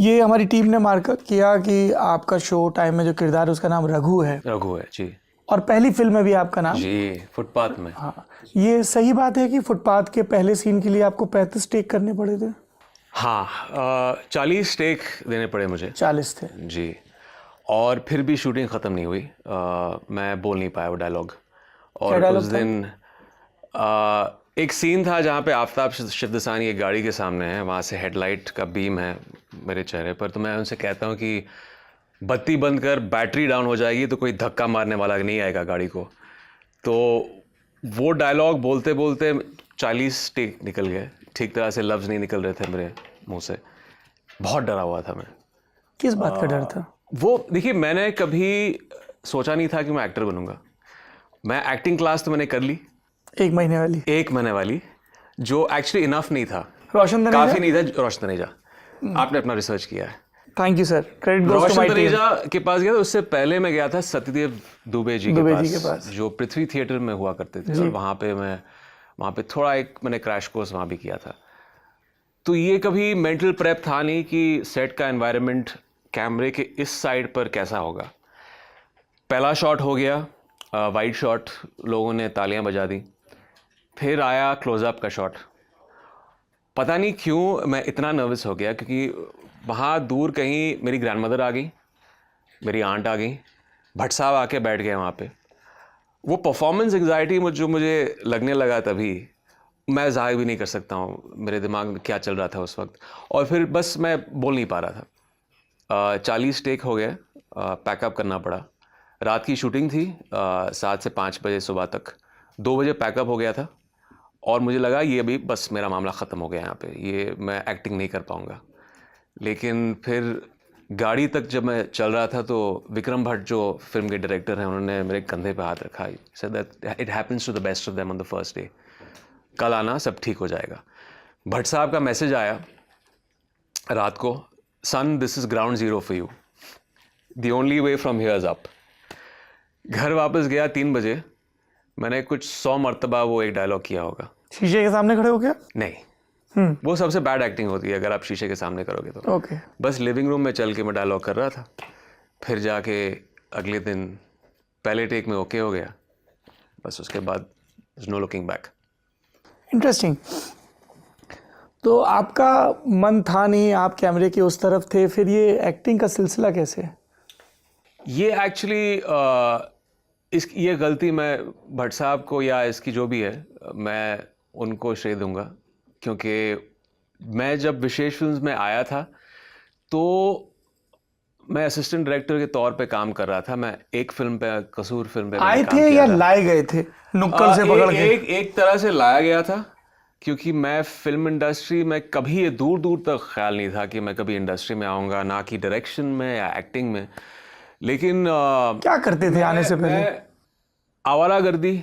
ये हमारी टीम ने मार्कअप किया कि आपका शो टाइम में जो किरदार है उसका नाम रघु है। रघु है जी। और पहली फिल्म में भी आपका नाम जी, फुटपाथ में। हाँ, ये सही बात है कि फुटपाथ के पहले सीन के लिए आपको 35 टेक करने पड़े थे? हाँ, 40 टेक देने पड़े मुझे। 40 थे जी। और फिर भी शूटिंग ख़त्म नहीं हुई। मैं बोल नहीं पाया वो डायलॉग। और डायलॉग उस था? दिन एक सीन था जहाँ पे आफताब शिवदसानी एक गाड़ी के सामने है, वहाँ से हेडलाइट का बीम है मेरे चेहरे पर, तो मैं उनसे कहता हूँ कि बत्ती बंद कर, बैटरी डाउन हो जाएगी तो कोई धक्का मारने वाला नहीं आएगा गाड़ी को। तो वो डायलॉग बोलते बोलते 40 टेक निकल गए, ठीक तरह से लफ्ज़ नहीं निकल रहे थे मेरे मुंह से। बहुत डरा हुआ था मैं। किस बात का डर था? वो देखिए, मैंने कभी सोचा नहीं था कि मैं एक्टर बनूंगा। मैं एक्टिंग क्लास तो मैंने कर ली, 1 महीने वाली। 1 महीने वाली, जो एक्चुअली इनफ नहीं था, रोशन तनेजा? काफ़ी नहीं था। रोशन तनेजा, आपने अपना रिसर्च किया है। Thank you sir, credit goes to Roshan my team. Taneja के पास गया था, उससे पहले मैं गया था सत्यदेव दुबे जी के पास, जो पृथ्वी थिएटर में हुआ करते थे। और वहाँ पे थोड़ा एक मैंने क्रैश कोर्स वहाँ भी किया था। तो ये कभी मेंटल प्रेप था नहीं कि सेट का एनवायरनमेंट कैमरे के इस साइड पर कैसा होगा। पहला शॉट हो गया, वाइड शॉट, लोगों ने तालियां बजा दी। फिर आया क्लोजअप का शॉट। पता नहीं क्यों मैं इतना नर्वस हो गया, क्योंकि वहाँ दूर कहीं मेरी ग्रैंडमदर आ गई, मेरी आंट आ गई, भट्ट साहब आके बैठ गए वहाँ पे। वो परफॉर्मेंस एंग्जाइटी जो मुझे लगने लगा, तभी मैं ज़ाहिर भी नहीं कर सकता हूँ मेरे दिमाग में क्या चल रहा था उस वक्त। और फिर बस मैं बोल नहीं पा रहा था। 40 टेक हो गए, पैकअप करना पड़ा। रात की शूटिंग थी, 7 से 5 बजे सुबह तक। 2 बजे पैकअप हो गया था और मुझे लगा ये अभी बस मेरा मामला ख़त्म हो गया यहाँ पे, ये मैं एक्टिंग नहीं कर पाऊँगा। लेकिन फिर गाड़ी तक जब मैं चल रहा था तो विक्रम भट्ट जो फिल्म के डायरेक्टर हैं, उन्होंने मेरे कंधे पे हाथ रखा। Said that it happens to the best of them on the first day. कल आना, सब ठीक हो जाएगा। भट्ट साहब का मैसेज आया रात को, son this is ground zero for you, the only way from here is up. घर वापस गया 3 बजे, मैंने कुछ 100 मरतबा वो एक डायलॉग किया होगा। शीशे के सामने खड़े हो गया? नहीं, वो सबसे बैड एक्टिंग होती है अगर आप शीशे के सामने करोगे तो। ओके। बस लिविंग रूम में चल के मैं डायलॉग कर रहा था। फिर जाके अगले दिन पहले टेक में ओके हो गया, बस उसके बाद नो लुकिंग बैक। इंटरेस्टिंग। तो आपका मन था नहीं, आप कैमरे के उस तरफ थे, फिर ये एक्टिंग का सिलसिला कैसे? ये एक्चुअली ये गलती मैं भट्ट साहब को या इसकी जो भी है, मैं उनको श्रेय दूंगा। क्योंकि मैं जब विशेष फिल्म्स में आया था तो मैं असिस्टेंट डायरेक्टर के तौर पे काम कर रहा था। मैं एक फिल्म पे, कसूर फिल्म पे आए थे या लाए गए थे नुक्कड़ से पकड़ के? एक तरह से लाया गया था, क्योंकि मैं फिल्म इंडस्ट्री में कभी ये दूर दूर तक ख्याल नहीं था कि मैं कभी इंडस्ट्री में आऊँगा, ना कि डायरेक्शन में या एक्टिंग में। लेकिन क्या करते थे आने से पहले? आवारागर्दी